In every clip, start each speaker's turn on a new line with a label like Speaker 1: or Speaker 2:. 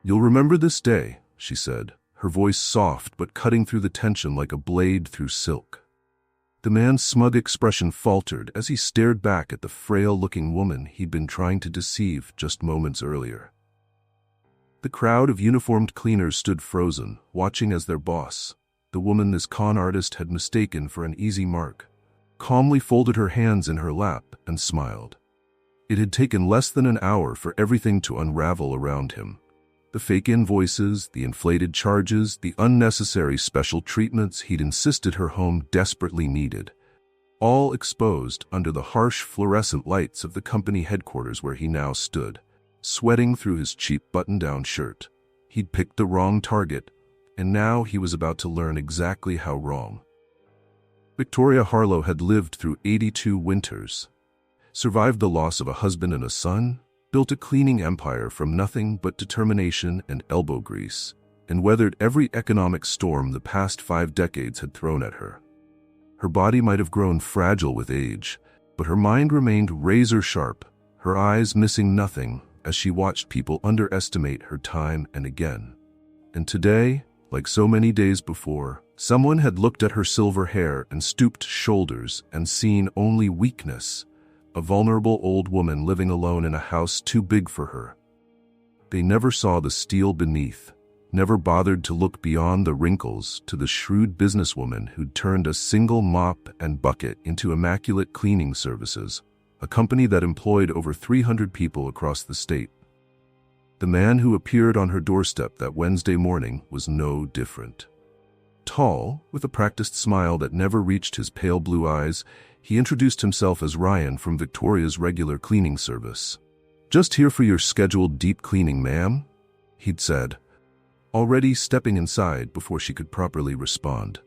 Speaker 1: "You'll remember this day," she said, her voice soft but cutting through the tension like a blade through silk. The man's smug expression faltered as he stared back at the frail-looking woman he'd been trying to deceive just moments earlier. The crowd of uniformed cleaners stood frozen, watching as their boss, the woman this con artist had mistaken for an easy mark, calmly folded her hands in her lap and smiled. It had taken less than an hour for everything to unravel around him. The fake invoices, the inflated charges, the unnecessary special treatments he'd insisted her home desperately needed, all exposed under the harsh fluorescent lights of the company headquarters where he now stood, sweating through his cheap button-down shirt. He'd picked the wrong target, and now he was about to learn exactly how wrong. Victoria Harlow had lived through 82 winters, survived the loss of a husband and a son, built a cleaning empire from nothing but determination and elbow grease, and weathered every economic storm the past 5 decades had thrown at her. Her body might have grown fragile with age, but her mind remained razor-sharp, her eyes missing nothing as she watched people underestimate her time and again. And today, like so many days before, someone had looked at her silver hair and stooped shoulders and seen only weakness, a vulnerable old woman living alone in a house too big for her. They never saw the steel beneath, never bothered to look beyond the wrinkles to the shrewd businesswoman who'd turned a single mop and bucket into immaculate cleaning services, a company that employed over 300 people across the state. The man who appeared on her doorstep that Wednesday morning was no different. Tall, with a practiced smile that never reached his pale blue eyes, he introduced himself as Ryan from Victoria's regular cleaning service. "Just here for your scheduled deep cleaning, ma'am," he'd said, already stepping inside before she could properly respond.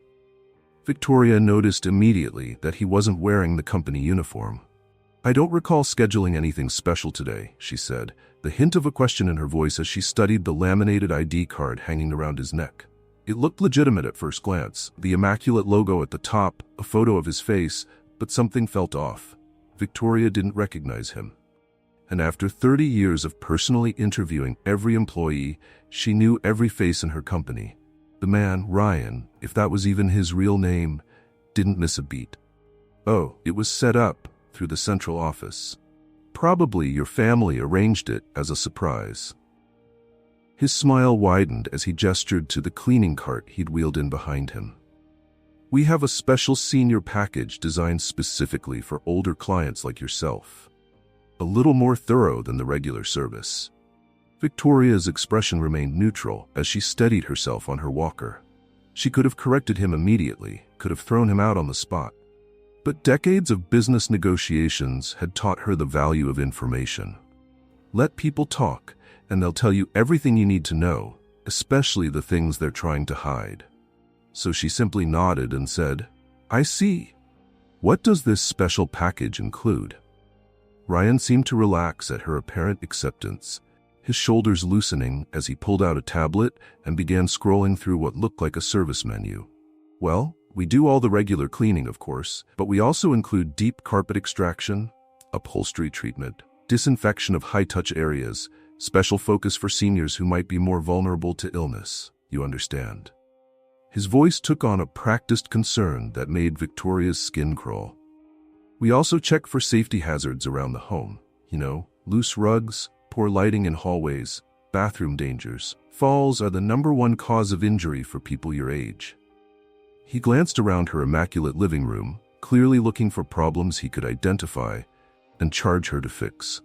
Speaker 1: Victoria noticed immediately that he wasn't wearing the company uniform. "I don't recall scheduling anything special today," she said, the hint of a question in her voice as she studied the laminated ID card hanging around his neck. It looked legitimate at first glance, the immaculate logo at the top, a photo of his face, but something felt off. Victoria didn't recognize him. And after 30 years of personally interviewing every employee, she knew every face in her company. The man, Ryan, if that was even his real name, didn't miss a beat. "Oh, it was set up through the central office. Probably your family arranged it as a surprise." His smile widened as he gestured to the cleaning cart he'd wheeled in behind him. "We have a special senior package designed specifically for older clients like yourself. A little more thorough than the regular service." Victoria's expression remained neutral as she steadied herself on her walker. She could have corrected him immediately, could have thrown him out on the spot. But decades of business negotiations had taught her the value of information. Let people talk, and they'll tell you everything you need to know, especially the things they're trying to hide. So she simply nodded and said, "I see. What does this special package include?" Ryan seemed to relax at her apparent acceptance, his shoulders loosening as he pulled out a tablet and began scrolling through what looked like a service menu. "Well, we do all the regular cleaning, of course, but we also include deep carpet extraction, upholstery treatment, disinfection of high-touch areas, special focus for seniors who might be more vulnerable to illness, you understand." His voice took on a practiced concern that made Victoria's skin crawl. "We also check for safety hazards around the home. Loose rugs, poor lighting in hallways, bathroom dangers. Falls are the #1 cause of injury for people your age." He glanced around her immaculate living room, clearly looking for problems he could identify and charge her to fix.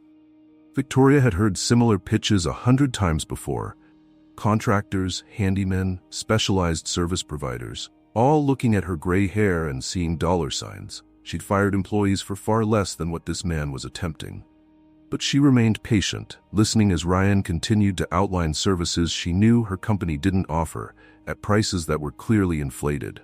Speaker 1: Victoria had heard similar pitches 100 times before. Contractors, handymen, specialized service providers, all looking at her gray hair and seeing dollar signs. She'd fired employees for far less than what this man was attempting. But she remained patient, listening as Ryan continued to outline services she knew her company didn't offer, at prices that were clearly inflated.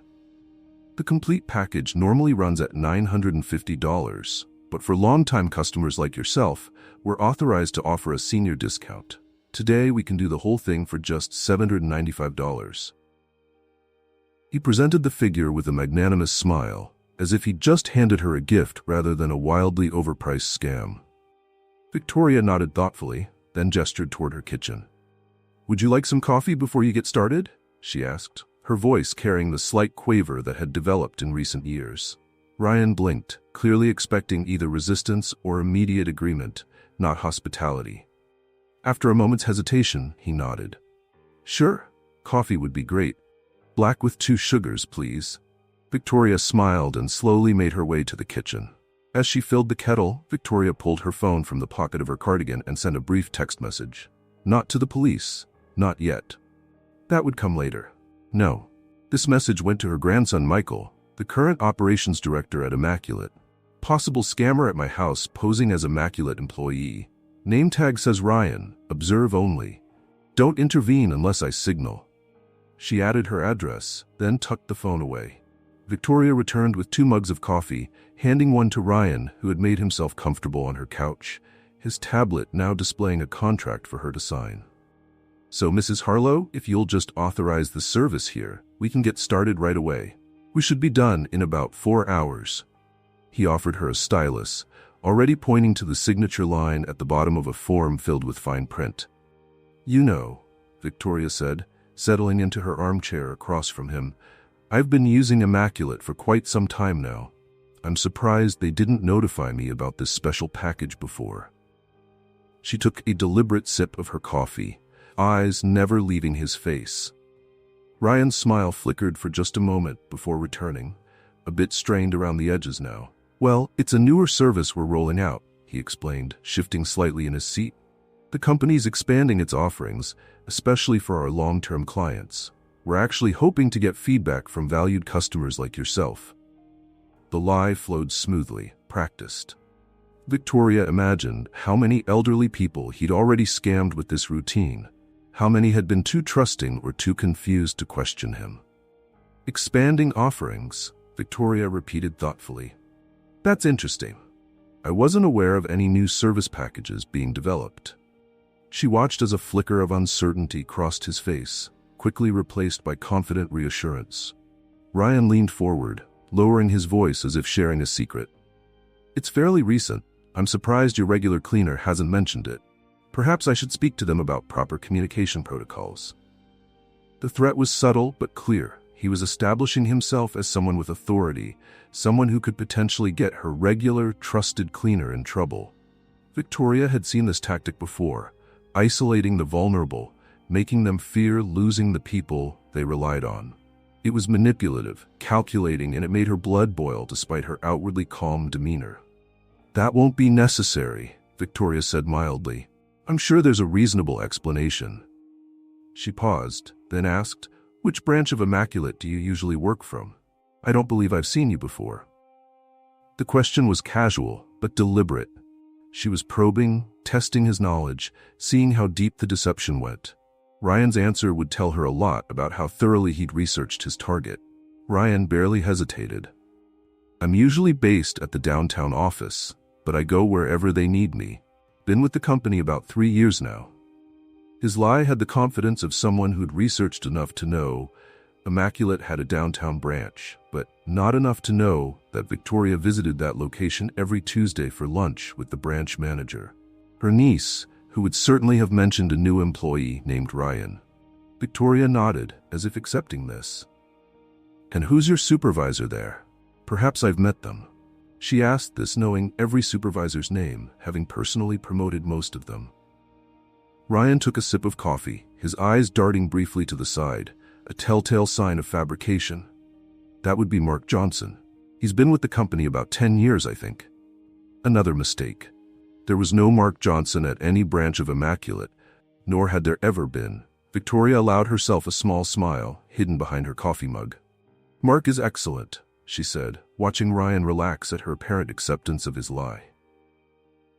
Speaker 1: The complete package normally runs at $950, but for longtime customers like yourself, we're authorized to offer a senior discount. Today, we can do the whole thing for just $795. He presented the figure with a magnanimous smile, as if he'd just handed her a gift rather than a wildly overpriced scam. Victoria nodded thoughtfully, then gestured toward her kitchen. Would you like some coffee before you get started? She asked, her voice carrying the slight quaver that had developed in recent years. Ryan blinked, clearly expecting either resistance or immediate agreement, not hospitality. After a moment's hesitation, he nodded. Sure, coffee would be great. Black with 2 sugars, please. Victoria smiled and slowly made her way to the kitchen. As she filled the kettle, Victoria pulled her phone from the pocket of her cardigan and sent a brief text message. Not to the police. Not yet. That would come later. No. This message went to her grandson Michael, the current operations director at Immaculate. Possible scammer at my house posing as Immaculate employee. Name tag says Ryan, observe only. Don't intervene unless I signal. She added her address, then tucked the phone away. Victoria returned with 2 mugs of coffee, handing one to Ryan, who had made himself comfortable on her couch, his tablet now displaying a contract for her to sign. So, Mrs. Harlow, if you'll just authorize the service here, we can get started right away. We should be done in about 4 hours. He offered her a stylus, already pointing to the signature line at the bottom of a form filled with fine print. You know, Victoria said, settling into her armchair across from him, I've been using Immaculate for quite some time now. I'm surprised they didn't notify me about this special package before. She took a deliberate sip of her coffee, eyes never leaving his face. Ryan's smile flickered for just a moment before returning, a bit strained around the edges now. Well, it's a newer service we're rolling out, he explained, shifting slightly in his seat. The company's expanding its offerings, especially for our long-term clients. We're actually hoping to get feedback from valued customers like yourself. The lie flowed smoothly, practiced. Victoria imagined how many elderly people he'd already scammed with this routine, how many had been too trusting or too confused to question him. Expanding offerings, Victoria repeated thoughtfully. That's interesting. I wasn't aware of any new service packages being developed. She watched as a flicker of uncertainty crossed his face, quickly replaced by confident reassurance. Ryan leaned forward, lowering his voice as if sharing a secret. It's fairly recent. I'm surprised your regular cleaner hasn't mentioned it. Perhaps I should speak to them about proper communication protocols. The threat was subtle but clear. He was establishing himself as someone with authority, someone who could potentially get her regular, trusted cleaner in trouble. Victoria had seen this tactic before, isolating the vulnerable, making them fear losing the people they relied on. It was manipulative, calculating, and it made her blood boil despite her outwardly calm demeanor. That won't be necessary, Victoria said mildly. I'm sure there's a reasonable explanation. She paused, then asked, Which branch of Immaculate do you usually work from? I don't believe I've seen you before. The question was casual, but deliberate. She was probing, testing his knowledge, seeing how deep the deception went. Ryan's answer would tell her a lot about how thoroughly he'd researched his target. Ryan barely hesitated. I'm usually based at the downtown office, but I go wherever they need me. Been with the company about 3 years now. His lie had the confidence of someone who'd researched enough to know Immaculate had a downtown branch, but not enough to know that Victoria visited that location every Tuesday for lunch with the branch manager, her niece, who would certainly have mentioned a new employee named Ryan. Victoria nodded, as if accepting this. And who's your supervisor there? Perhaps I've met them. She asked this knowing every supervisor's name, having personally promoted most of them. Ryan took a sip of coffee, his eyes darting briefly to the side, a telltale sign of fabrication. That would be Mark Johnson. He's been with the company about 10 years, I think. Another mistake. There was no Mark Johnson at any branch of Immaculate, nor had there ever been. Victoria allowed herself a small smile, hidden behind her coffee mug. Mark is excellent, she said, watching Ryan relax at her apparent acceptance of his lie.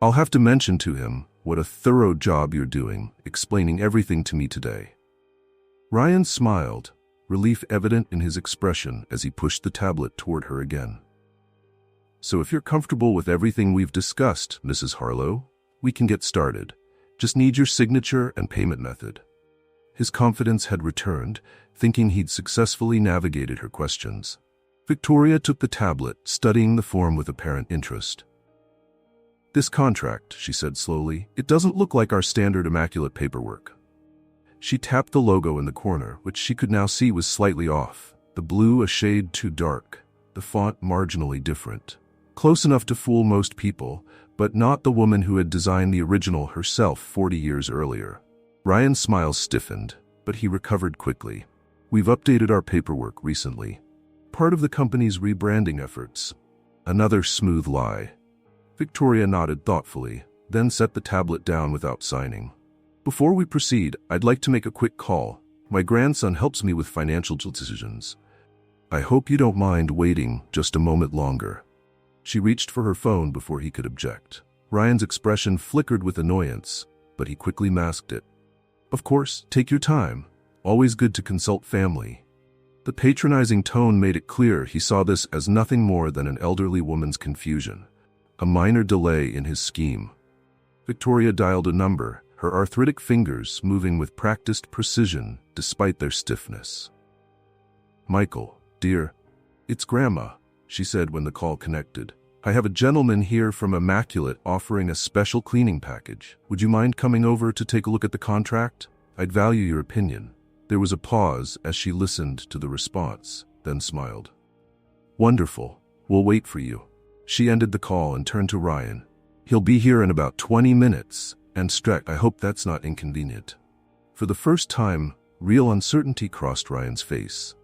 Speaker 1: I'll have to mention to him what a thorough job you're doing, explaining everything to me today. Ryan smiled, relief evident in his expression as he pushed the tablet toward her again. So if you're comfortable with everything we've discussed, Mrs. Harlow, we can get started. Just need your signature and payment method. His confidence had returned, thinking he'd successfully navigated her questions. Victoria took the tablet, studying the form with apparent interest. This contract, she said slowly, it doesn't look like our standard Immaculate paperwork. She tapped the logo in the corner, which she could now see was slightly off. The blue a shade too dark, the font marginally different. Close enough to fool most people, but not the woman who had designed the original herself 40 years earlier. Ryan's smile stiffened, but he recovered quickly. We've updated our paperwork recently. Part of the company's rebranding efforts. Another smooth lie. Victoria nodded thoughtfully, then set the tablet down without signing. Before we proceed, I'd like to make a quick call. My grandson helps me with financial decisions. I hope you don't mind waiting just a moment longer. She reached for her phone before he could object. Ryan's expression flickered with annoyance, but he quickly masked it. Of course, take your time. Always good to consult family. The patronizing tone made it clear he saw this as nothing more than an elderly woman's confusion, a minor delay in his scheme. Victoria dialed a number, her arthritic fingers moving with practiced precision despite their stiffness. Michael, dear, it's Grandma, she said when the call connected. I have a gentleman here from Immaculate offering a special cleaning package. Would you mind coming over to take a look at the contract? I'd value your opinion. There was a pause as she listened to the response, then smiled. Wonderful. We'll wait for you. She ended the call and turned to Ryan. He'll be here in about 20 minutes, and Streck, I hope that's not inconvenient. For the first time, real uncertainty crossed Ryan's face.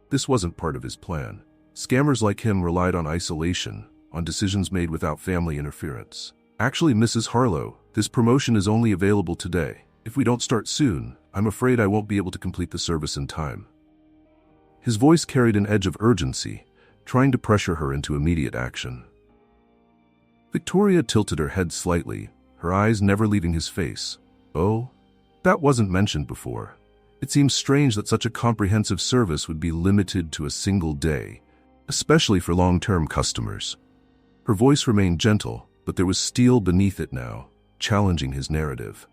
Speaker 1: This wasn't part of his plan. Scammers like him relied on isolation, on decisions made without family interference. Actually, Mrs. Harlow, this promotion is only available today. If we don't start soon, I'm afraid I won't be able to complete the service in time. His voice carried an edge of urgency, trying to pressure her into immediate action. Victoria tilted her head slightly, her eyes never leaving his face. Oh? That wasn't mentioned before. It seems strange that such a comprehensive service would be limited to a single day, especially for long-term customers. Her voice remained gentle, but there was steel beneath it now, challenging his narrative.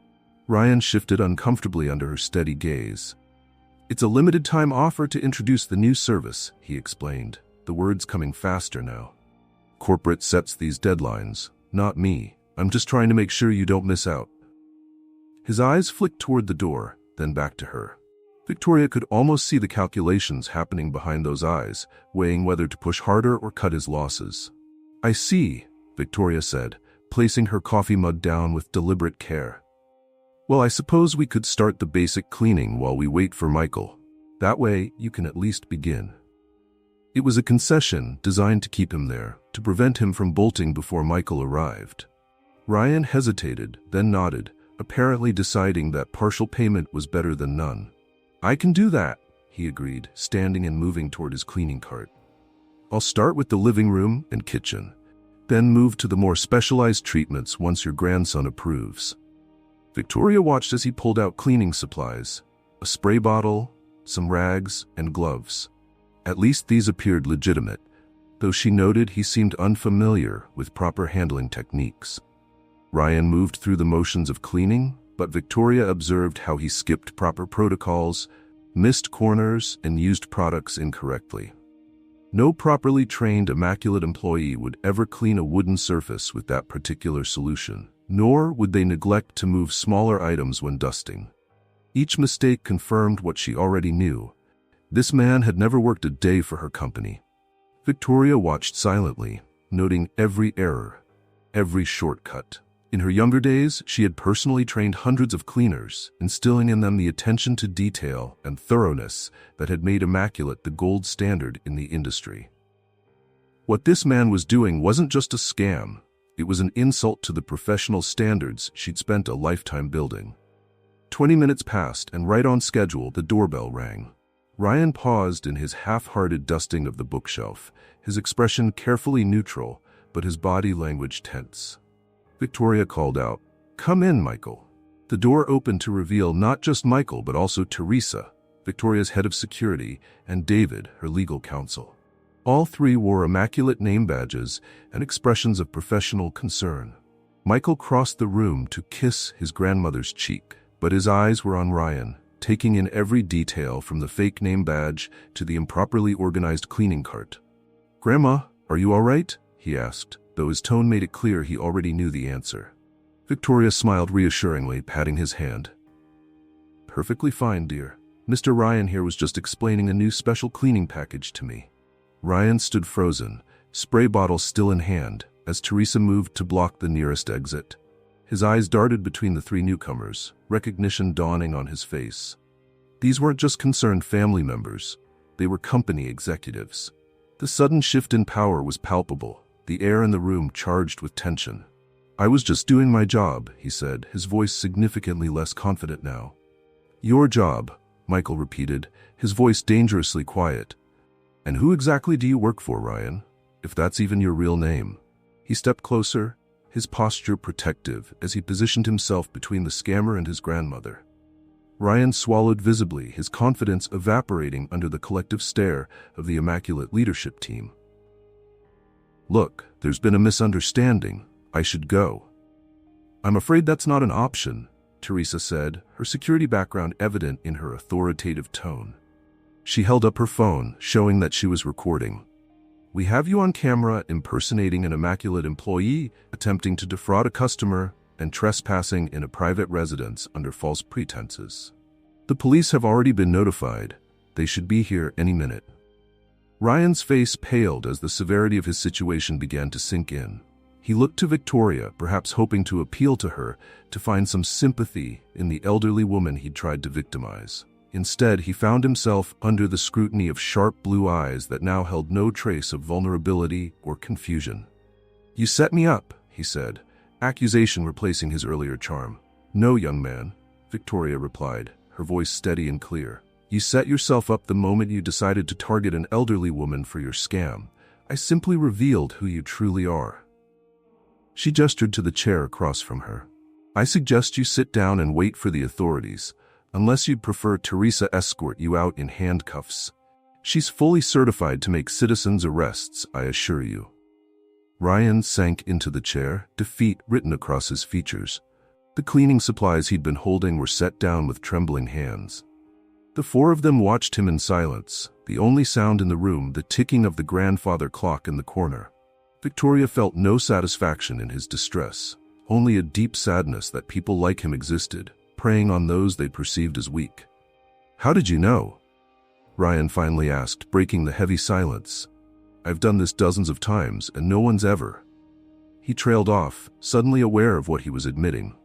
Speaker 1: Ryan shifted uncomfortably under her steady gaze. It's a limited-time offer to introduce the new service, he explained, the words coming faster now. Corporate sets these deadlines, not me. I'm just trying to make sure you don't miss out. His eyes flicked toward the door, then back to her. Victoria could almost see the calculations happening behind those eyes, weighing whether to push harder or cut his losses. I see, Victoria said, placing her coffee mug down with deliberate care. Well, I suppose we could start the basic cleaning while we wait for Michael. That way, you can at least begin. It was a concession designed to keep him there, to prevent him from bolting before Michael arrived. Ryan hesitated, then nodded, apparently deciding that partial payment was better than none. I can do that, he agreed, standing and moving toward his cleaning cart. I'll start with the living room and kitchen, then move to the more specialized treatments once your grandson approves. Victoria watched as he pulled out cleaning supplies, a spray bottle, some rags, and gloves. At least these appeared legitimate, though she noted he seemed unfamiliar with proper handling techniques. Ryan moved through the motions of cleaning, but Victoria observed how he skipped proper protocols, missed corners, and used products incorrectly. No properly trained Immaculate employee would ever clean a wooden surface with that particular solution, nor would they neglect to move smaller items when dusting. Each mistake confirmed what she already knew. This man had never worked a day for her company. Victoria watched silently, noting every error, every shortcut. In her younger days, she had personally trained hundreds of cleaners, instilling in them the attention to detail and thoroughness that had made Immaculate the gold standard in the industry. What this man was doing wasn't just a scam. It was an insult to the professional standards she'd spent a lifetime building. 20 minutes passed, and right on schedule, the doorbell rang. Ryan paused in his half-hearted dusting of the bookshelf, his expression carefully neutral, but his body language tense. Victoria called out, "Come in, Michael." The door opened to reveal not just Michael, but also Teresa, Victoria's head of security, and David, her legal counsel. All three wore Immaculate name badges and expressions of professional concern. Michael crossed the room to kiss his grandmother's cheek, but his eyes were on Ryan, taking in every detail from the fake name badge to the improperly organized cleaning cart. "Grandma, are you all right?" he asked, though his tone made it clear he already knew the answer. Victoria smiled reassuringly, patting his hand. Perfectly fine, dear. Mr. Ryan here was just explaining a new special cleaning package to me. Ryan stood frozen, spray bottle still in hand, as Teresa moved to block the nearest exit. His eyes darted between the three newcomers, recognition dawning on his face. These weren't just concerned family members, they were company executives. The sudden shift in power was palpable, the air in the room charged with tension. I was just doing my job, he said, his voice significantly less confident now. Your job, Michael repeated, his voice dangerously quiet. And who exactly do you work for, Ryan? If that's even your real name. He stepped closer, his posture protective as he positioned himself between the scammer and his grandmother. Ryan swallowed visibly, his confidence evaporating under the collective stare of the immaculate leadership team. Look, there's been a misunderstanding. I should go. I'm afraid that's not an option, Teresa said, her security background evident in her authoritative tone. She held up her phone, showing that she was recording. We have you on camera impersonating an immaculate employee, attempting to defraud a customer, and trespassing in a private residence under false pretenses. The police have already been notified. They should be here any minute. Ryan's face paled as the severity of his situation began to sink in. He looked to Victoria, perhaps hoping to appeal to her, to find some sympathy in the elderly woman he'd tried to victimize. Instead, he found himself under the scrutiny of sharp blue eyes that now held no trace of vulnerability or confusion. You set me up, he said, accusation replacing his earlier charm. No, young man, Victoria replied, her voice steady and clear. You set yourself up the moment you decided to target an elderly woman for your scam. I simply revealed who you truly are. She gestured to the chair across from her. I suggest you sit down and wait for the authorities, unless you'd prefer Teresa escort you out in handcuffs. She's fully certified to make citizens' arrests, I assure you. Ryan sank into the chair, defeat written across his features. The cleaning supplies he'd been holding were set down with trembling hands. The four of them watched him in silence, the only sound in the room the ticking of the grandfather clock in the corner. Victoria felt no satisfaction in his distress, only a deep sadness that people like him existed, preying on those they perceived as weak. How did you know? Ryan finally asked, breaking the heavy silence. I've done this dozens of times, and no one's ever. He trailed off, suddenly aware of what he was admitting.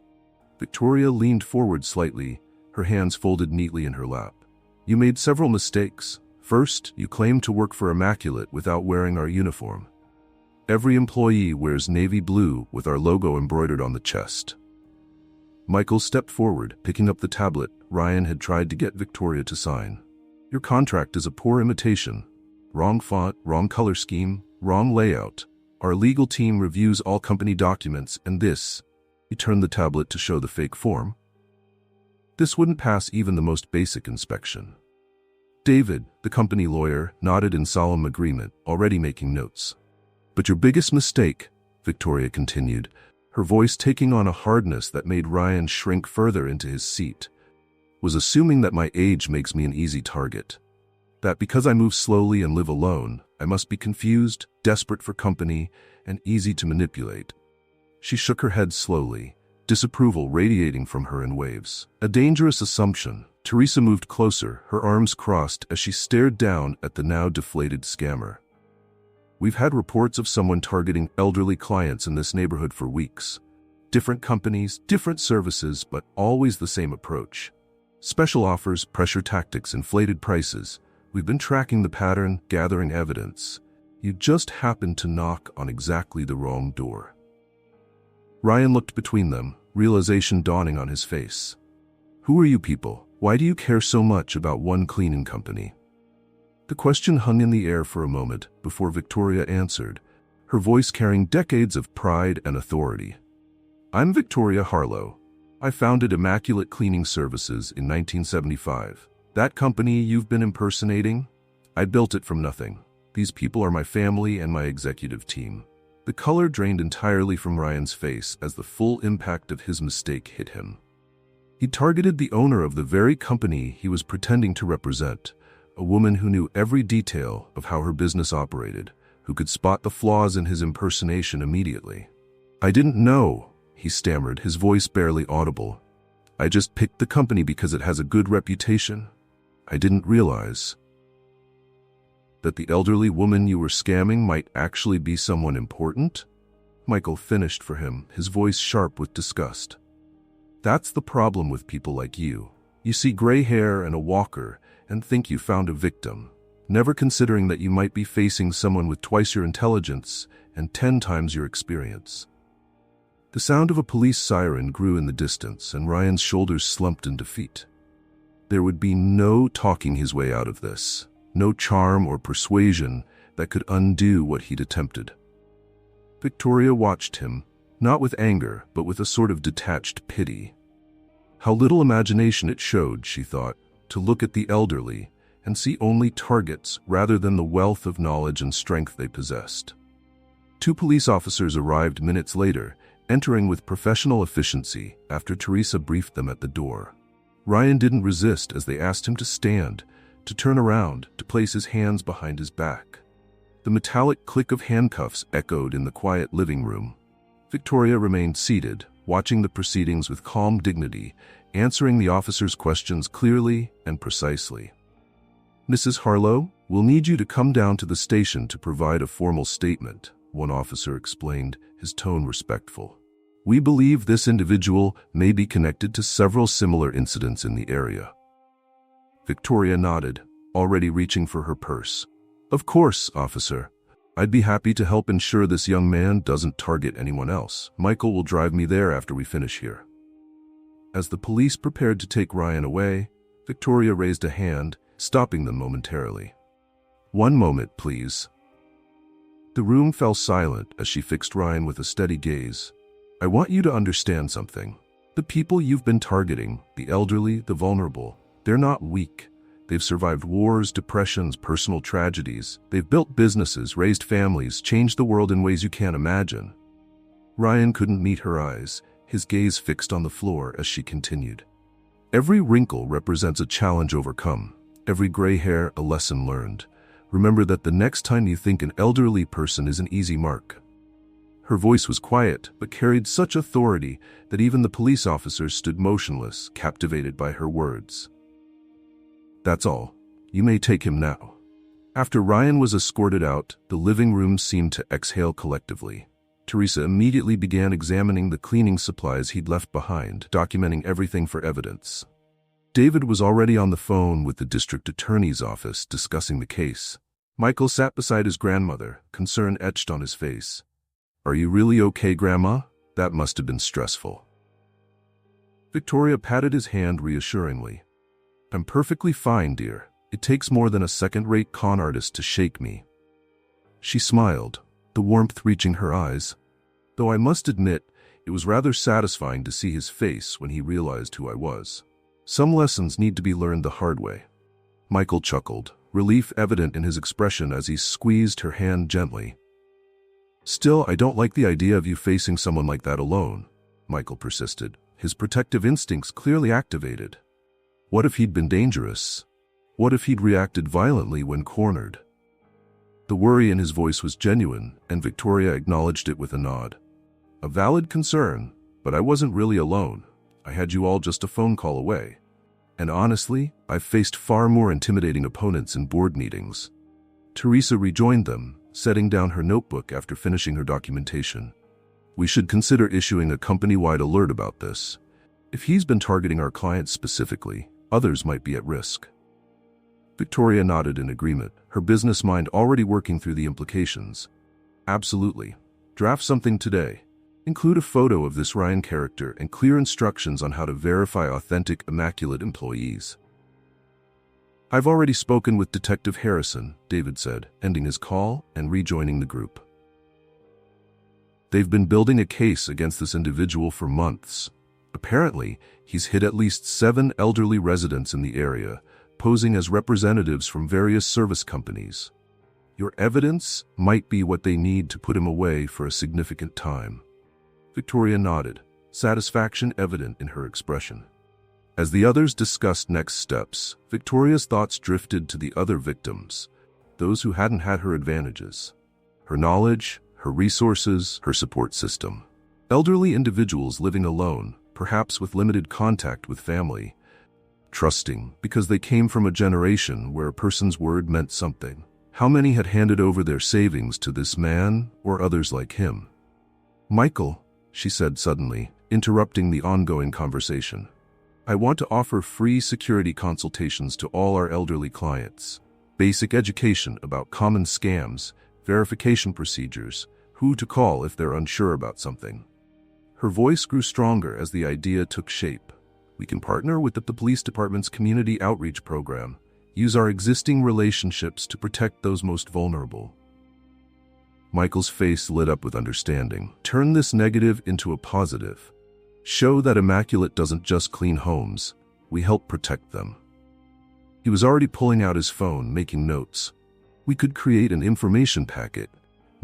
Speaker 1: Victoria leaned forward slightly, her hands folded neatly in her lap. You made several mistakes. First, you claimed to work for Immaculate without wearing our uniform. Every employee wears navy blue with our logo embroidered on the chest. Michael stepped forward, picking up the tablet Ryan had tried to get Victoria to sign. Your contract is a poor imitation. Wrong font, wrong color scheme, wrong layout. Our legal team reviews all company documents, and this, he turned the tablet to show the fake form. This wouldn't pass even the most basic inspection. David, the company lawyer, nodded in solemn agreement, already making notes. But your biggest mistake, Victoria continued, her voice taking on a hardness that made Ryan shrink further into his seat, was assuming that my age makes me an easy target. That because I move slowly and live alone, I must be confused, desperate for company, and easy to manipulate. She shook her head slowly, disapproval radiating from her in waves. A dangerous assumption. Teresa moved closer, her arms crossed as she stared down at the now deflated scammer. We've had reports of someone targeting elderly clients in this neighborhood for weeks. Different companies, different services, but always the same approach. Special offers, pressure tactics, inflated prices. We've been tracking the pattern, gathering evidence. You just happened to knock on exactly the wrong door. Ryan looked between them, realization dawning on his face. Who are you people? Why do you care so much about one cleaning company? The question hung in the air for a moment before Victoria answered, her voice carrying decades of pride and authority. I'm Victoria Harlow. I founded Immaculate Cleaning Services in 1975. That company you've been impersonating? I built it from nothing. These people are my family and my executive team. The color drained entirely from Ryan's face as the full impact of his mistake hit him. He targeted the owner of the very company he was pretending to represent, a woman who knew every detail of how her business operated, who could spot the flaws in his impersonation immediately. I didn't know, he stammered, his voice barely audible. I just picked the company because it has a good reputation. I didn't realize that the elderly woman you were scamming might actually be someone important." Michael finished for him, his voice sharp with disgust. "That's the problem with people like you. You see gray hair and a walker and think you found a victim, never considering that you might be facing someone with twice your intelligence and 10 times your experience." The sound of a police siren grew in the distance, and Ryan's shoulders slumped in defeat. There would be no talking his way out of this, no charm or persuasion that could undo what he'd attempted. Victoria watched him, not with anger, but with a sort of detached pity. How little imagination it showed, she thought, to look at the elderly and see only targets rather than the wealth of knowledge and strength they possessed. 2 police officers arrived minutes later, entering with professional efficiency after Teresa briefed them at the door. Ryan didn't resist as they asked him to stand, to turn around, to place his hands behind his back. The metallic click of handcuffs echoed in the quiet living room. Victoria remained seated, watching the proceedings with calm dignity, answering the officers' questions clearly and precisely. "Mrs. Harlow, we'll need you to come down to the station to provide a formal statement," one officer explained, his tone respectful. "We believe this individual may be connected to several similar incidents in the area." Victoria nodded, already reaching for her purse. "Of course, officer. I'd be happy to help ensure this young man doesn't target anyone else. Michael will drive me there after we finish here." As the police prepared to take Ryan away, Victoria raised a hand, stopping them momentarily. "One moment, please." The room fell silent as she fixed Ryan with a steady gaze. "I want you to understand something. The people you've been targeting, the elderly, the vulnerable, they're not weak. They've survived wars, depressions, personal tragedies. They've built businesses, raised families, changed the world in ways you can't imagine." Ryan couldn't meet her eyes, his gaze fixed on the floor as she continued. "Every wrinkle represents a challenge overcome. Every gray hair, a lesson learned. Remember that the next time you think an elderly person is an easy mark." Her voice was quiet, but carried such authority that even the police officers stood motionless, captivated by her words. "That's all. You may take him now." After Ryan was escorted out, the living room seemed to exhale collectively. Teresa immediately began examining the cleaning supplies he'd left behind, documenting everything for evidence. David was already on the phone with the district attorney's office discussing the case. Michael sat beside his grandmother, concern etched on his face. "Are you really okay, Grandma? That must have been stressful." Victoria patted his hand reassuringly. "I'm perfectly fine, dear. It takes more than a second-rate con artist to shake me." She smiled, the warmth reaching her eyes. "Though I must admit, it was rather satisfying to see his face when he realized who I was. Some lessons need to be learned the hard way." Michael chuckled, relief evident in his expression as he squeezed her hand gently. "Still, I don't like the idea of you facing someone like that alone," Michael persisted, his protective instincts clearly activated. What if he'd been dangerous? What if he'd reacted violently when cornered? The worry in his voice was genuine, and Victoria acknowledged it with a nod. "A valid concern, but I wasn't really alone. I had you all just a phone call away. And honestly, I've faced far more intimidating opponents in board meetings." Teresa rejoined them, setting down her notebook after finishing her documentation. "We should consider issuing a company-wide alert about this. If he's been targeting our clients specifically, others might be at risk." Victoria nodded in agreement, her business mind already working through the implications. "Absolutely. Draft something today. Include a photo of this Ryan character and clear instructions on how to verify authentic, immaculate employees." "I've already spoken with Detective Harrison," David said, ending his call and rejoining the group. "They've been building a case against this individual for months. Apparently, he's hit at least 7 elderly residents in the area, posing as representatives from various service companies. Your evidence might be what they need to put him away for a significant time." Victoria nodded, satisfaction evident in her expression. As the others discussed next steps, Victoria's thoughts drifted to the other victims, those who hadn't had her advantages. Her knowledge, her resources, her support system. Elderly individuals living alone, perhaps with limited contact with family. Trusting, because they came from a generation where a person's word meant something. How many had handed over their savings to this man or others like him? "Michael," she said suddenly, interrupting the ongoing conversation. "I want to offer free security consultations to all our elderly clients. Basic education about common scams, verification procedures, who to call if they're unsure about something." Her voice grew stronger as the idea took shape. "We can partner with the police department's community outreach program, use our existing relationships to protect those most vulnerable." Michael's face lit up with understanding. "Turn this negative into a positive. Show that Immaculate doesn't just clean homes, we help protect them." He was already pulling out his phone, making notes. "We could create an information packet,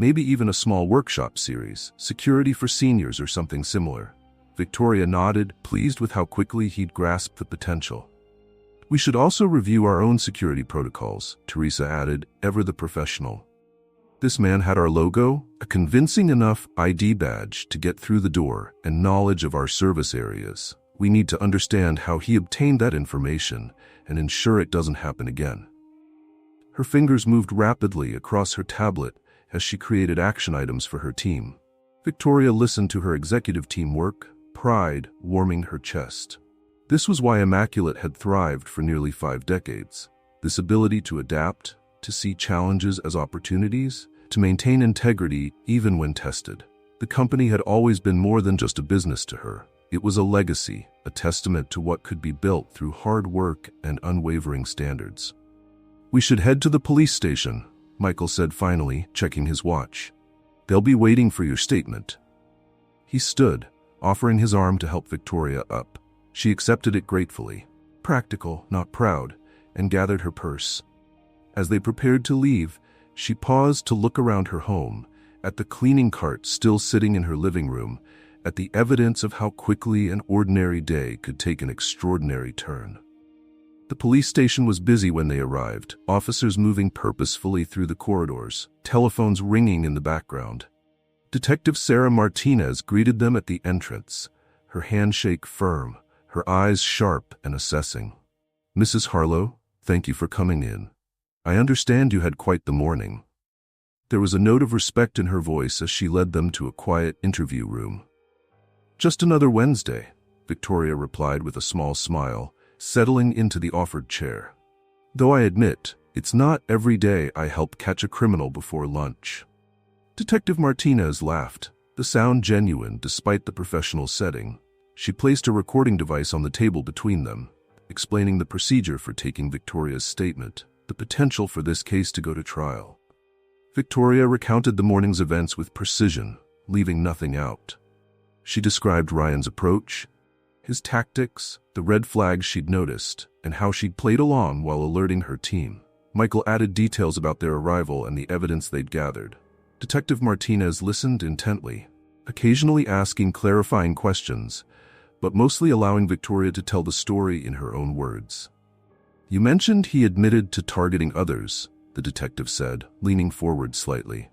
Speaker 1: maybe even a small workshop series, security for seniors or something similar." Victoria nodded, pleased with how quickly he'd grasped the potential. "We should also review our own security protocols," Teresa added, ever the professional. This man had our logo, a convincing enough ID badge to get through the door, and knowledge of our service areas. We need to understand how he obtained that information and ensure it doesn't happen again. Her fingers moved rapidly across her tablet as she created action items for her team. Victoria listened to her executive team work, pride warming her chest. This was why Immaculate had thrived for nearly 5 decades. This ability to adapt, to see challenges as opportunities, to maintain integrity even when tested. The company had always been more than just a business to her. It was a legacy, a testament to what could be built through hard work and unwavering standards. "We should head to the police station," Michael said finally, checking his watch. "They'll be waiting for your statement." He stood, offering his arm to help Victoria up. She accepted it gratefully, practical, not proud, and gathered her purse. As they prepared to leave, she paused to look around her home, at the cleaning cart still sitting in her living room, at the evidence of how quickly an ordinary day could take an extraordinary turn. The police station was busy when they arrived, officers moving purposefully through the corridors, telephones ringing in the background. Detective Sarah Martinez greeted them at the entrance, her handshake firm, her eyes sharp and assessing. "Mrs. Harlow, thank you for coming in. I understand you had quite the morning." There was a note of respect in her voice as she led them to a quiet interview room. "Just another Wednesday," Victoria replied with a small smile, settling into the offered chair. "Though I admit, it's not every day I help catch a criminal before lunch." Detective Martinez laughed, the sound genuine despite the professional setting. She placed a recording device on the table between them, explaining the procedure for taking Victoria's statement, the potential for this case to go to trial. Victoria recounted the morning's events with precision, leaving nothing out. She described Ryan's approach, his tactics, the red flags she'd noticed, and how she'd played along while alerting her team. Michael added details about their arrival and the evidence they'd gathered. Detective Martinez listened intently, occasionally asking clarifying questions, but mostly allowing Victoria to tell the story in her own words. "You mentioned he admitted to targeting others," the detective said, leaning forward slightly.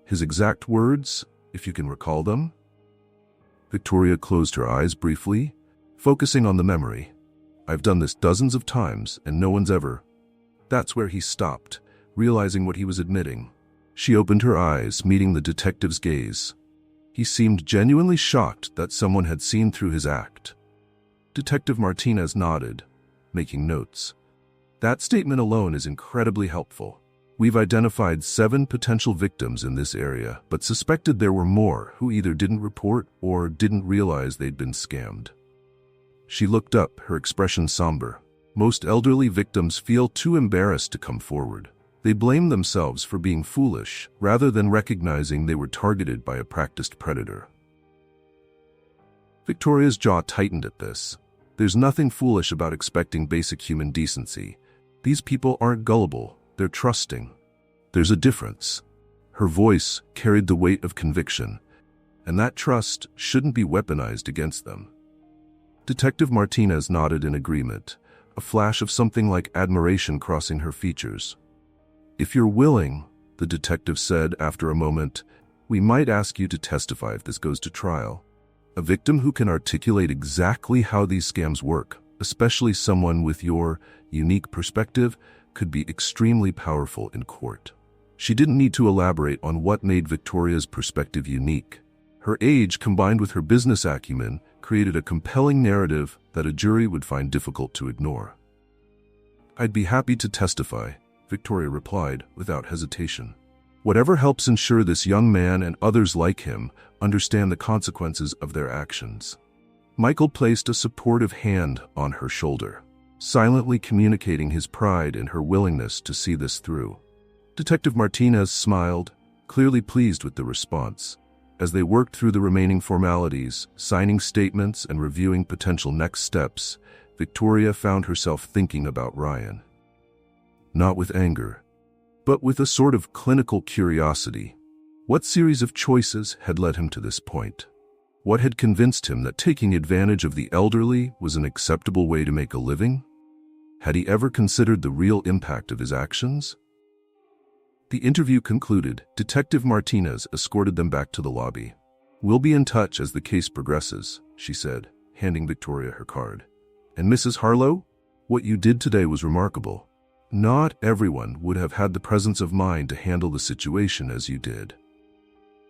Speaker 1: "His exact words, if you can recall them?" Victoria closed her eyes briefly, focusing on the memory. "I've done this dozens of times, and no one's ever..." That's where he stopped, realizing what he was admitting. She opened her eyes, meeting the detective's gaze. He seemed genuinely shocked that someone had seen through his act. Detective Martinez nodded, making notes. "That statement alone is incredibly helpful. We've identified 7 potential victims in this area, but suspected there were more who either didn't report or didn't realize they'd been scammed." She looked up, her expression somber. "Most elderly victims feel too embarrassed to come forward. They blame themselves for being foolish, rather than recognizing they were targeted by a practiced predator." Victoria's jaw tightened at this. There's nothing foolish about expecting basic human decency. These people aren't gullible, they're trusting. There's a difference. Her voice carried the weight of conviction, and that trust shouldn't be weaponized against them. Detective Martinez nodded in agreement, a flash of something like admiration crossing her features. "If you're willing," the detective said after a moment, "we might ask you to testify if this goes to trial. A victim who can articulate exactly how these scams work, especially someone with your unique perspective, could be extremely powerful in court. She didn't need to elaborate on what made Victoria's perspective unique. Her age, combined with her business acumen, created a compelling narrative that a jury would find difficult to ignore. "I'd be happy to testify," Victoria replied without hesitation. "Whatever helps ensure this young man and others like him understand the consequences of their actions." Michael placed a supportive hand on her shoulder, silently communicating his pride in her willingness to see this through. Detective Martinez smiled, clearly pleased with the response. As they worked through the remaining formalities, signing statements and reviewing potential next steps, Victoria found herself thinking about Ryan. Not with anger, but with a sort of clinical curiosity. What series of choices had led him to this point? What had convinced him that taking advantage of the elderly was an acceptable way to make a living? Had he ever considered the real impact of his actions? The interview concluded, Detective Martinez escorted them back to the lobby. "We'll be in touch as the case progresses," she said, handing Victoria her card. "And Mrs. Harlow, what you did today was remarkable. Not everyone would have had the presence of mind to handle the situation as you did."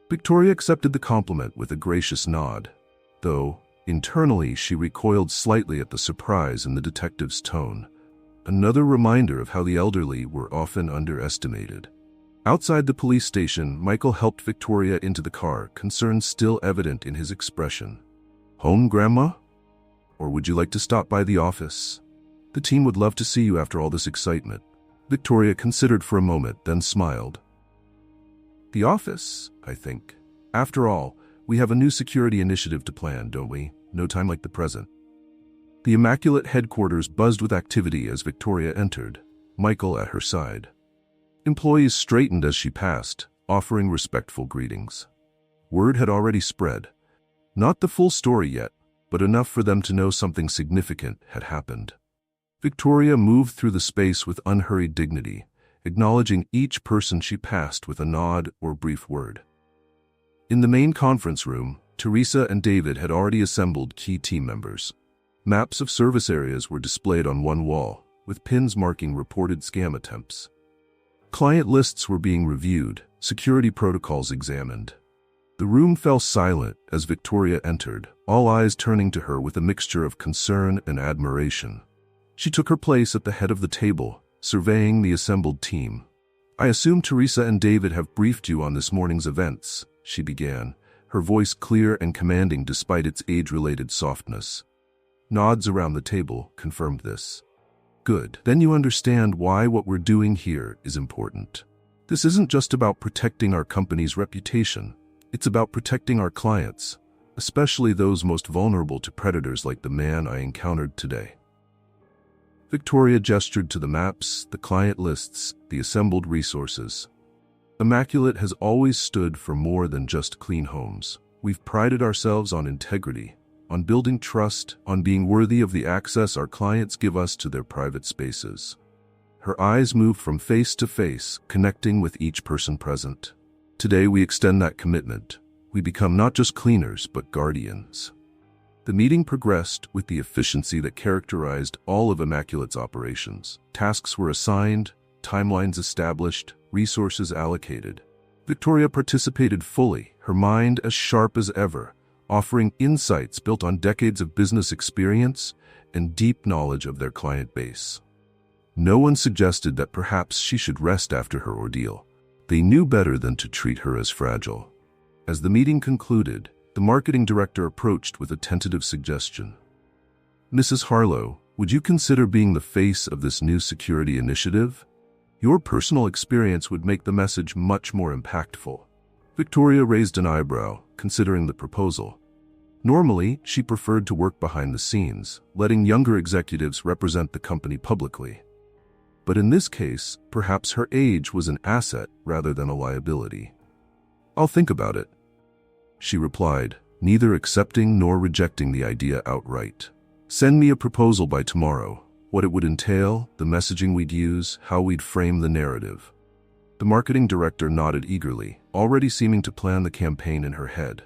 Speaker 1: Victoria accepted the compliment with a gracious nod, though internally she recoiled slightly at the surprise in the detective's tone. Another reminder of how the elderly were often underestimated. Outside the police station, Michael helped Victoria into the car, concern still evident in his expression. "Home, Grandma? Or would you like to stop by the office? The team would love to see you after all this excitement." Victoria considered for a moment, then smiled. "The office, I think. After all, we have a new security initiative to plan, don't we? No time like the present." The immaculate headquarters buzzed with activity as Victoria entered, Michael at her side. Employees straightened as she passed, offering respectful greetings. Word had already spread. Not the full story yet, but enough for them to know something significant had happened. Victoria moved through the space with unhurried dignity, acknowledging each person she passed with a nod or brief word. In the main conference room, Teresa and David had already assembled key team members. Maps of service areas were displayed on one wall, with pins marking reported scam attempts. Client lists were being reviewed, security protocols examined. The room fell silent as Victoria entered, all eyes turning to her with a mixture of concern and admiration. She took her place at the head of the table, surveying the assembled team. "I assume Teresa and David have briefed you on this morning's events," she began, her voice clear and commanding despite its age-related softness. Nods around the table confirmed this. "Good. Then you understand why what we're doing here is important. This isn't just about protecting our company's reputation. It's about protecting our clients, especially those most vulnerable to predators like the man I encountered today." Victoria gestured to the maps, the client lists, the assembled resources. Immaculate has always stood for more than just clean homes. We've prided ourselves on integrity, on building trust, on being worthy of the access our clients give us to their private spaces. Her eyes moved from face to face, connecting with each person present. Today we extend that commitment. We become not just cleaners, but guardians. The meeting progressed with the efficiency that characterized all of Immaculate's operations. Tasks were assigned, timelines established, resources allocated. Victoria participated fully, her mind as sharp as ever, offering insights built on decades of business experience and deep knowledge of their client base. No one suggested that perhaps she should rest after her ordeal. They knew better than to treat her as fragile. As the meeting concluded, the marketing director approached with a tentative suggestion. "Mrs. Harlow, would you consider being the face of this new security initiative? Your personal experience would make the message much more impactful." Victoria raised an eyebrow, considering the proposal. Normally, she preferred to work behind the scenes, letting younger executives represent the company publicly. But in this case, perhaps her age was an asset rather than a liability. "I'll think about it," she replied, neither accepting nor rejecting the idea outright. "Send me a proposal by tomorrow, what it would entail, the messaging we'd use, how we'd frame the narrative." The marketing director nodded eagerly, already seeming to plan the campaign in her head.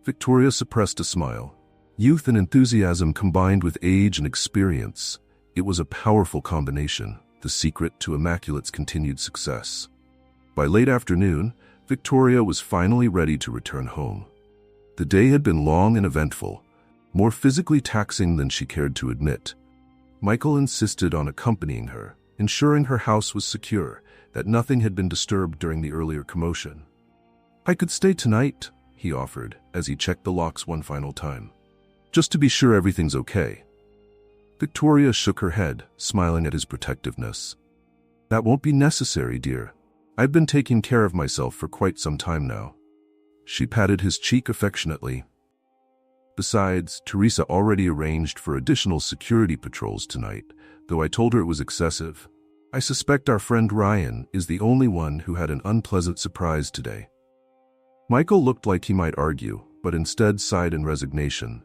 Speaker 1: Victoria suppressed a smile. Youth and enthusiasm combined with age and experience. It was a powerful combination, the secret to Immaculate's continued success. By late afternoon, Victoria was finally ready to return home. The day had been long and eventful, more physically taxing than she cared to admit. Michael insisted on accompanying her, ensuring her house was secure, that nothing had been disturbed during the earlier commotion. "I could stay tonight," he offered, as he checked the locks one final time. "Just to be sure everything's okay." Victoria shook her head, smiling at his protectiveness. "That won't be necessary, dear. I've been taking care of myself for quite some time now." She patted his cheek affectionately. Besides, Teresa already arranged for additional security patrols tonight, though I told her it was excessive. I suspect our friend Ryan is the only one who had an unpleasant surprise today. Michael looked like he might argue, but instead sighed in resignation.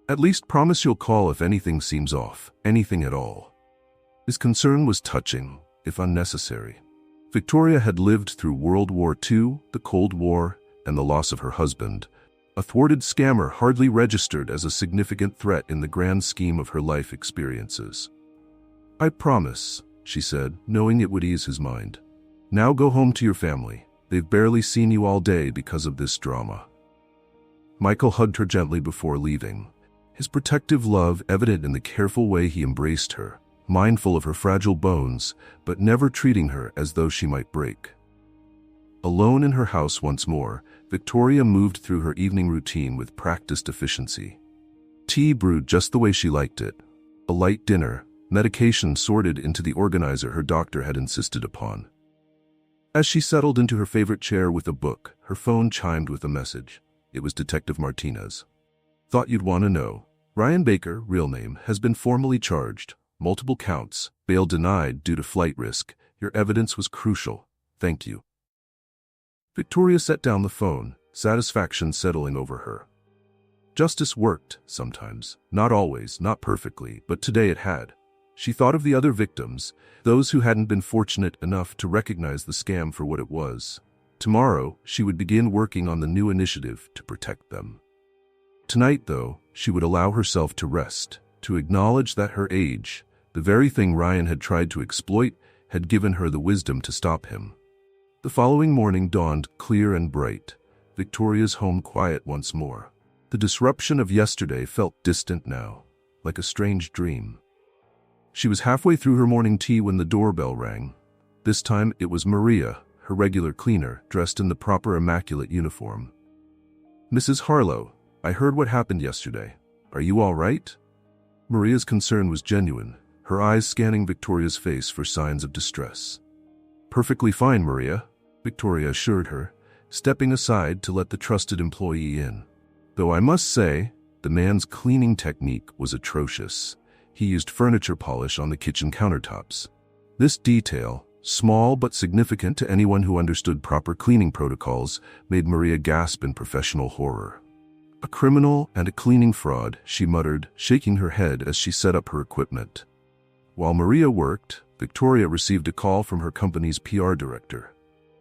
Speaker 1: "At least promise you'll call if anything seems off, anything at all." His concern was touching, if unnecessary. Victoria had lived through World War II, the Cold War, and the loss of her husband. A thwarted scammer hardly registered as a significant threat in the grand scheme of her life experiences. "I promise," she said, knowing it would ease his mind. "Now go home to your family. They've barely seen you all day because of this drama." Michael hugged her gently before leaving, his protective love evident in the careful way he embraced her, mindful of her fragile bones, but never treating her as though she might break. Alone in her house once more, Victoria moved through her evening routine with practiced efficiency. Tea brewed just the way she liked it, a light dinner, medication sorted into the organizer her doctor had insisted upon. As she settled into her favorite chair with a book, her phone chimed with a message. It was Detective Martinez. "Thought you'd want to know. Ryan Baker, real name, has been formally charged. Multiple counts, bail denied due to flight risk. Your evidence was crucial. Thank you." Victoria set down the phone, satisfaction settling over her. Justice worked, sometimes. Not always, not perfectly, but today it had. She thought of the other victims, those who hadn't been fortunate enough to recognize the scam for what it was. Tomorrow, she would begin working on the new initiative to protect them. Tonight, though, she would allow herself to rest, to acknowledge that her age, the very thing Ryan had tried to exploit, had given her the wisdom to stop him. The following morning dawned clear and bright, Victoria's home quiet once more. The disruption of yesterday felt distant now, like a strange dream. She was halfway through her morning tea when the doorbell rang. This time it was Maria, her regular cleaner, dressed in the proper immaculate uniform. "Mrs. Harlow, I heard what happened yesterday. Are you all right?" Maria's concern was genuine, her eyes scanning Victoria's face for signs of distress. "Perfectly fine, Maria," Victoria assured her, stepping aside to let the trusted employee in. Though I must say, the man's cleaning technique was atrocious. He used furniture polish on the kitchen countertops. This detail, small but significant to anyone who understood proper cleaning protocols, made Maria gasp in professional horror. "A criminal and a cleaning fraud," she muttered, shaking her head as she set up her equipment. While Maria worked, Victoria received a call from her company's PR director.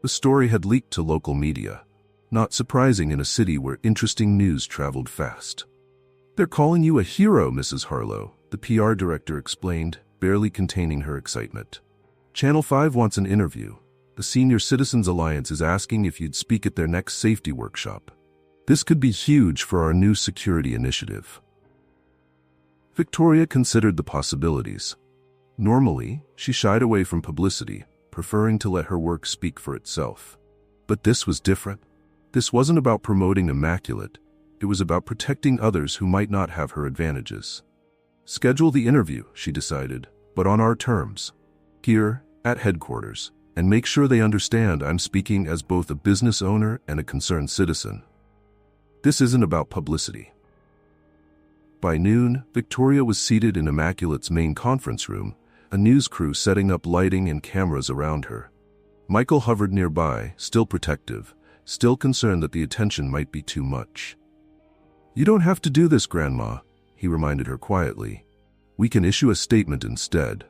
Speaker 1: The story had leaked to local media. Not surprising in a city where interesting news traveled fast. "They're calling you a hero, Mrs. Harlow," the PR director explained, barely containing her excitement. "Channel 5 wants an interview. The Senior Citizens Alliance is asking if you'd speak at their next safety workshop. This could be huge for our new security initiative." Victoria considered the possibilities. Normally, she shied away from publicity, preferring to let her work speak for itself. But this was different. This wasn't about promoting Immaculate. It was about protecting others who might not have her advantages. "Schedule the interview," she decided, "but on our terms. Here, at headquarters, and make sure they understand I'm speaking as both a business owner and a concerned citizen. This isn't about publicity." By noon, Victoria was seated in Immaculate's main conference room, a news crew setting up lighting and cameras around her. Michael hovered nearby, still protective, still concerned that the attention might be too much. "You don't have to do this, Grandma," he reminded her quietly. "We can issue a statement instead."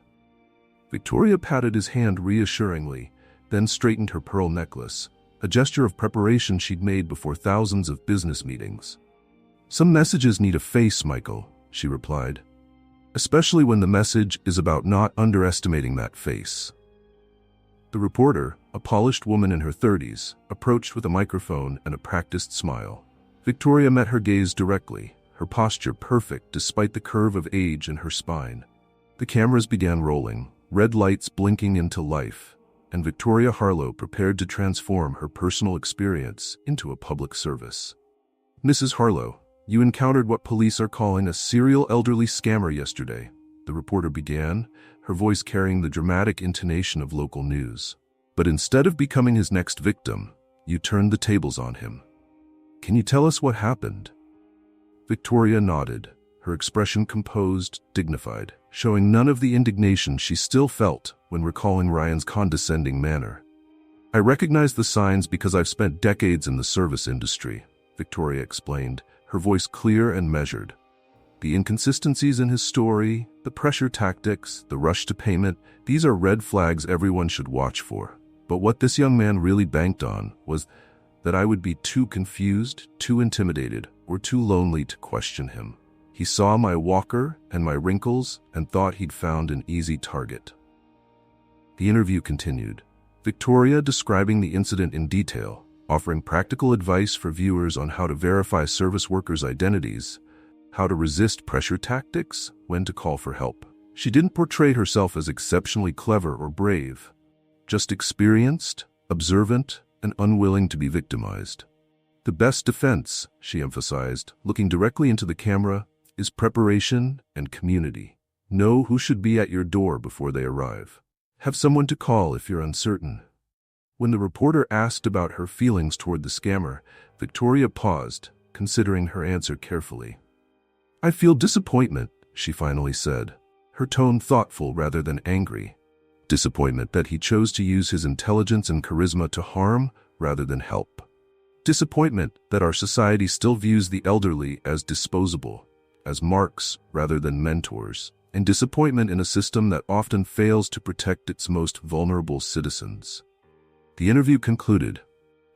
Speaker 1: Victoria patted his hand reassuringly, then straightened her pearl necklace, a gesture of preparation she'd made before thousands of business meetings. "Some messages need a face, Michael," she replied. "Especially when the message is about not underestimating that face." The reporter, a polished woman in her 30s, approached with a microphone and a practiced smile. Victoria met her gaze directly, her posture perfect despite the curve of age in her spine. The cameras began rolling, red lights blinking into life, and Victoria Harlow prepared to transform her personal experience into a public service. "Mrs. Harlow, you encountered what police are calling a serial elderly scammer yesterday," the reporter began, her voice carrying the dramatic intonation of local news. "But instead of becoming his next victim, you turned the tables on him. Can you tell us what happened?" Victoria nodded, her expression composed, dignified, showing none of the indignation she still felt when recalling Ryan's condescending manner. "I recognize the signs because I've spent decades in the service industry," Victoria explained, her voice clear and measured. "The inconsistencies in his story, the pressure tactics, the rush to payment, these are red flags everyone should watch for. But what this young man really banked on was that I would be too confused, too intimidated, or too lonely to question him. He saw my walker and my wrinkles and thought he'd found an easy target." The interview continued, Victoria describing the incident in detail, offering practical advice for viewers on how to verify service workers' identities, how to resist pressure tactics, when to call for help. She didn't portray herself as exceptionally clever or brave, just experienced, observant, and unwilling to be victimized. "The best defense," she emphasized, looking directly into the camera, "is preparation and community. Know who should be at your door before they arrive. Have someone to call if you're uncertain." When the reporter asked about her feelings toward the scammer, Victoria paused, considering her answer carefully. "I feel disappointment," she finally said, her tone thoughtful rather than angry. Disappointment that he chose to use his intelligence and charisma to harm rather than help. Disappointment that our society still views the elderly as disposable, as marks rather than mentors, and disappointment in a system that often fails to protect its most vulnerable citizens. The interview concluded,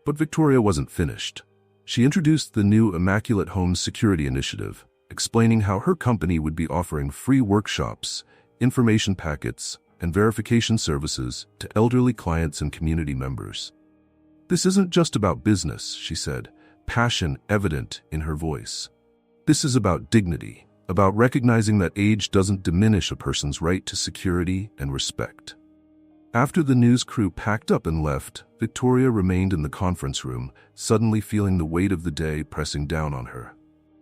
Speaker 1: but Victoria wasn't finished. She introduced the new Immaculate Homes Security Initiative, explaining how her company would be offering free workshops, information packets, and verification services to elderly clients and community members. "This isn't just about business," she said, passion evident in her voice. "This is about dignity, about recognizing that age doesn't diminish a person's right to security and respect." After the news crew packed up and left, Victoria remained in the conference room, suddenly feeling the weight of the day pressing down on her.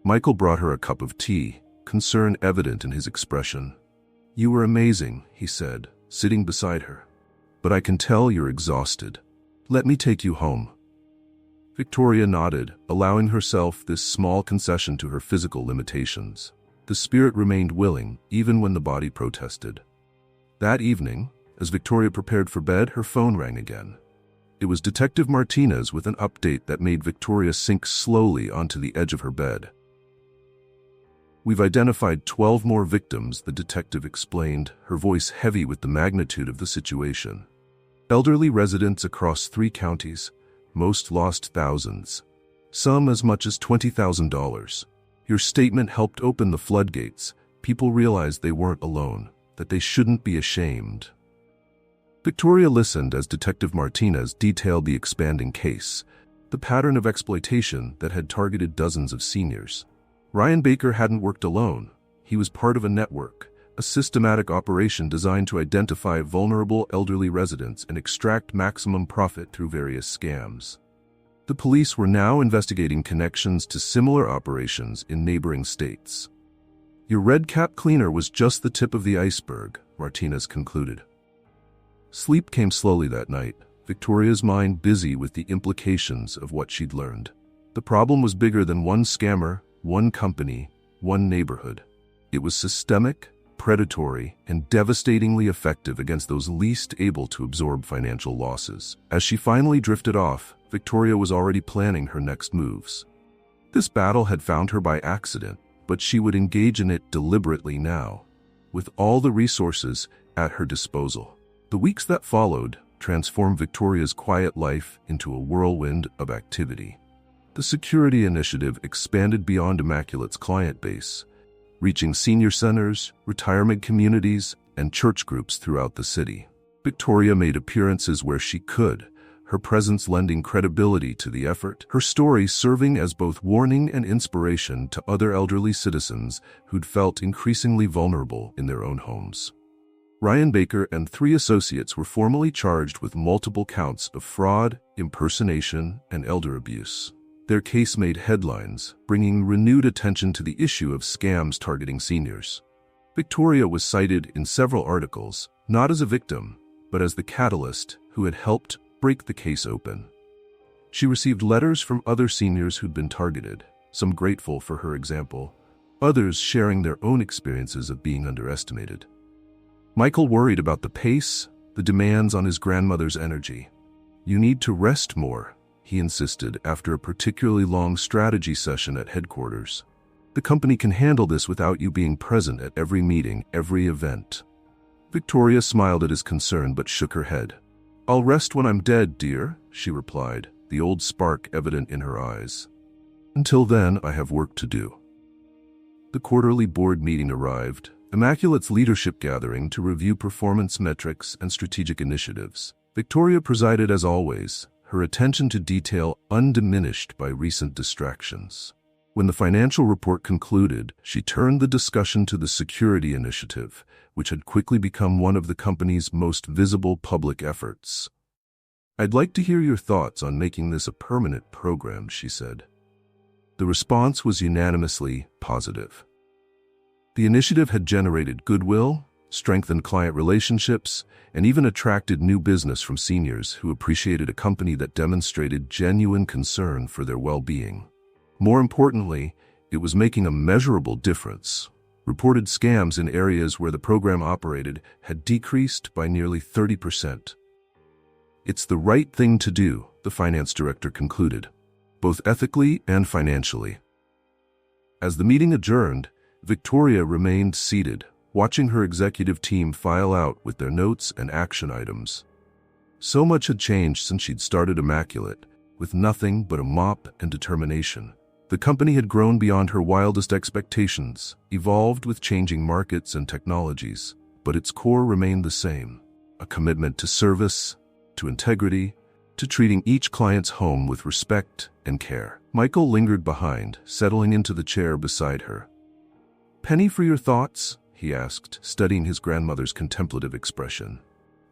Speaker 1: Michael brought her a cup of tea, concern evident in his expression. "You were amazing," he said, sitting beside her. "But I can tell you're exhausted. Let me take you home." Victoria nodded, allowing herself this small concession to her physical limitations. The spirit remained willing, even when the body protested. That evening, as Victoria prepared for bed, her phone rang again. It was Detective Martinez with an update that made Victoria sink slowly onto the edge of her bed. "We've identified 12 more victims," the detective explained, her voice heavy with the magnitude of the situation. "Elderly residents across 3 counties, most lost thousands, some as much as $20,000. Your statement helped open the floodgates. People realized they weren't alone, that they shouldn't be ashamed." Victoria listened as Detective Martinez detailed the expanding case, the pattern of exploitation that had targeted dozens of seniors. Ryan Baker hadn't worked alone. He was part of a network, a systematic operation designed to identify vulnerable elderly residents and extract maximum profit through various scams. The police were now investigating connections to similar operations in neighboring states. "Your red cap cleaner was just the tip of the iceberg," Martinez concluded. Sleep came slowly that night, Victoria's mind busy with the implications of what she'd learned. The problem was bigger than one scammer, one company, one neighborhood. It was systemic, predatory, and devastatingly effective against those least able to absorb financial losses. As she finally drifted off, Victoria was already planning her next moves. This battle had found her by accident, but she would engage in it deliberately now, with all the resources at her disposal. The weeks that followed transformed Victoria's quiet life into a whirlwind of activity. The security initiative expanded beyond Immaculate's client base, reaching senior centers, retirement communities, and church groups throughout the city. Victoria made appearances where she could, her presence lending credibility to the effort, her story serving as both warning and inspiration to other elderly citizens who'd felt increasingly vulnerable in their own homes. Ryan Baker and 3 associates were formally charged with multiple counts of fraud, impersonation, and elder abuse. Their case made headlines, bringing renewed attention to the issue of scams targeting seniors. Victoria was cited in several articles, not as a victim, but as the catalyst who had helped break the case open. She received letters from other seniors who'd been targeted, some grateful for her example, others sharing their own experiences of being underestimated. Michael worried about the pace, the demands on his grandmother's energy. "You need to rest more," he insisted after a particularly long strategy session at headquarters. "The company can handle this without you being present at every meeting, every event." Victoria smiled at his concern but shook her head. "I'll rest when I'm dead, dear," she replied, the old spark evident in her eyes. "Until then, I have work to do." The quarterly board meeting arrived, Immaculate's leadership gathering to review performance metrics and strategic initiatives. Victoria presided as always, her attention to detail undiminished by recent distractions. When the financial report concluded, she turned the discussion to the security initiative, which had quickly become one of the company's most visible public efforts. "I'd like to hear your thoughts on making this a permanent program," she said. The response was unanimously positive. The initiative had generated goodwill, strengthened client relationships, and even attracted new business from seniors who appreciated a company that demonstrated genuine concern for their well-being. More importantly, it was making a measurable difference. Reported scams in areas where the program operated had decreased by nearly 30%. "It's the right thing to do," the finance director concluded, "both ethically and financially." As the meeting adjourned, Victoria remained seated, watching her executive team file out with their notes and action items. So much had changed since she'd started Immaculate, with nothing but a mop and determination. The company had grown beyond her wildest expectations, evolved with changing markets and technologies, but its core remained the same: a commitment to service, to integrity, to treating each client's home with respect and care. Michael lingered behind, settling into the chair beside her. "Penny for your thoughts?" he asked, studying his grandmother's contemplative expression.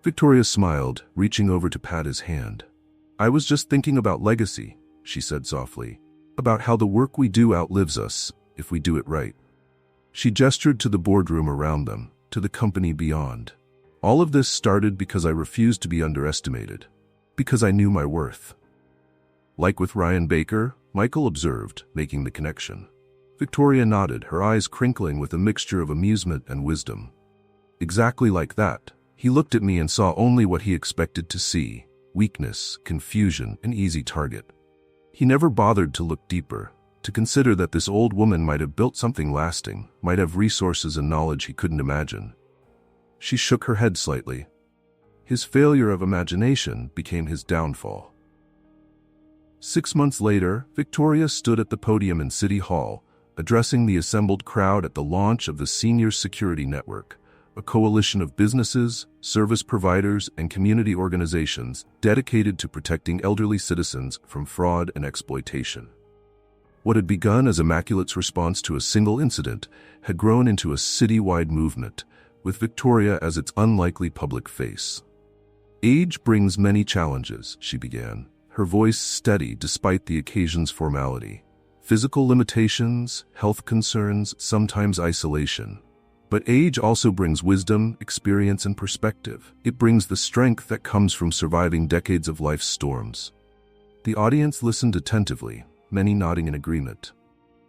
Speaker 1: Victoria smiled, reaching over to pat his hand. "I was just thinking about legacy," she said softly, "about how the work we do outlives us, if we do it right." She gestured to the boardroom around them, to the company beyond. "All of this started because I refused to be underestimated, because I knew my worth." Like with Ryan Baker, Michael observed, making the connection. Victoria nodded, her eyes crinkling with a mixture of amusement and wisdom. "Exactly like that. He looked at me and saw only what he expected to see: weakness, confusion, an easy target. He never bothered to look deeper, to consider that this old woman might have built something lasting, might have resources and knowledge he couldn't imagine." She shook her head slightly. His failure of imagination became his downfall. 6 months later, Victoria stood at the podium in City Hall, addressing the assembled crowd at the launch of the Senior Security Network, a coalition of businesses, service providers, and community organizations dedicated to protecting elderly citizens from fraud and exploitation. What had begun as Immaculate's response to a single incident had grown into a citywide movement, with Victoria as its unlikely public face. "Age brings many challenges," she began, her voice steady despite the occasion's formality. "Physical limitations, health concerns, sometimes isolation. But age also brings wisdom, experience, and perspective. It brings the strength that comes from surviving decades of life's storms." The audience listened attentively, many nodding in agreement.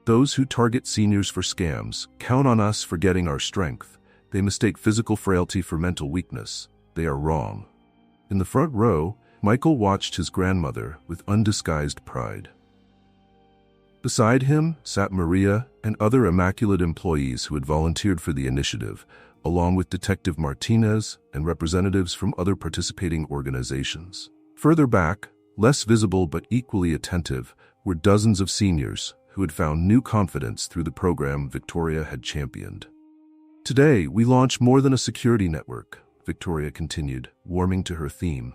Speaker 1: "Those who target seniors for scams count on us for getting our strength. They mistake physical frailty for mental weakness. They are wrong." In the front row, Michael watched his grandmother with undisguised pride. Beside him sat Maria and other Immaculate employees who had volunteered for the initiative, along with Detective Martinez and representatives from other participating organizations. Further back, less visible but equally attentive, were dozens of seniors who had found new confidence through the program Victoria had championed. Today, we launch more than a security network, Victoria continued, warming to her theme.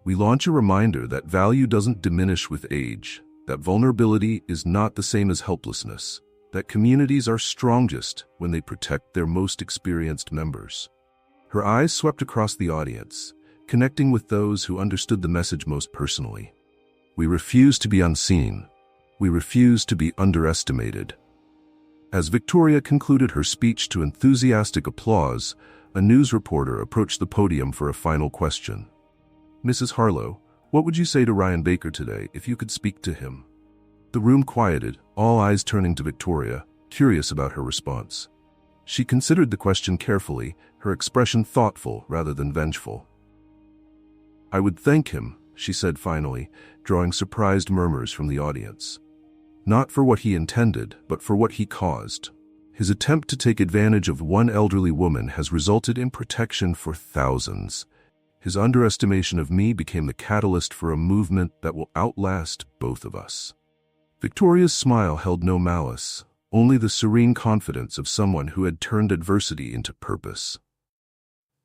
Speaker 1: We launch a reminder that value doesn't diminish with age, that vulnerability is not the same as helplessness, that communities are strongest when they protect their most experienced members. Her eyes swept across the audience, connecting with those who understood the message most personally. We refuse to be unseen. We refuse to be underestimated. As Victoria concluded her speech to enthusiastic applause, a news reporter approached the podium for a final question. Mrs. Harlow, what would you say to Ryan Baker today if you could speak to him? The room quieted, all eyes turning to Victoria, curious about her response. She considered the question carefully, her expression thoughtful rather than vengeful. I would thank him, she said finally, drawing surprised murmurs from the audience. Not for what he intended, but for what he caused. His attempt to take advantage of one elderly woman has resulted in protection for thousands. His underestimation of me became the catalyst for a movement that will outlast both of us. Victoria's smile held no malice, only the serene confidence of someone who had turned adversity into purpose.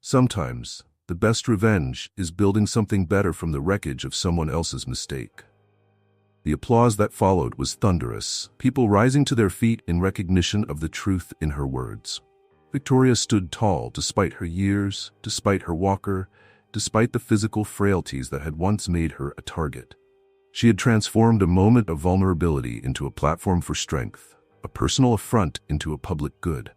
Speaker 1: Sometimes, the best revenge is building something better from the wreckage of someone else's mistake. The applause that followed was thunderous, people rising to their feet in recognition of the truth in her words. Victoria stood tall despite her years, despite her walker, despite the physical frailties that had once made her a target. She had transformed a moment of vulnerability into a platform for strength, a personal affront into a public good.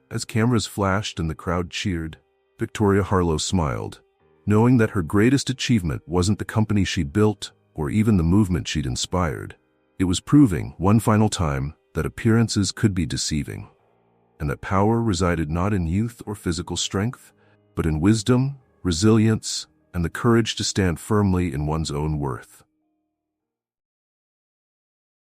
Speaker 1: As cameras flashed and the crowd cheered, Victoria Harlow smiled, knowing that her greatest achievement wasn't the company she'd built or even the movement she'd inspired. It was proving, one final time, that appearances could be deceiving, and that power resided not in youth or physical strength, but in wisdom, resilience, and the courage to stand firmly in one's own worth.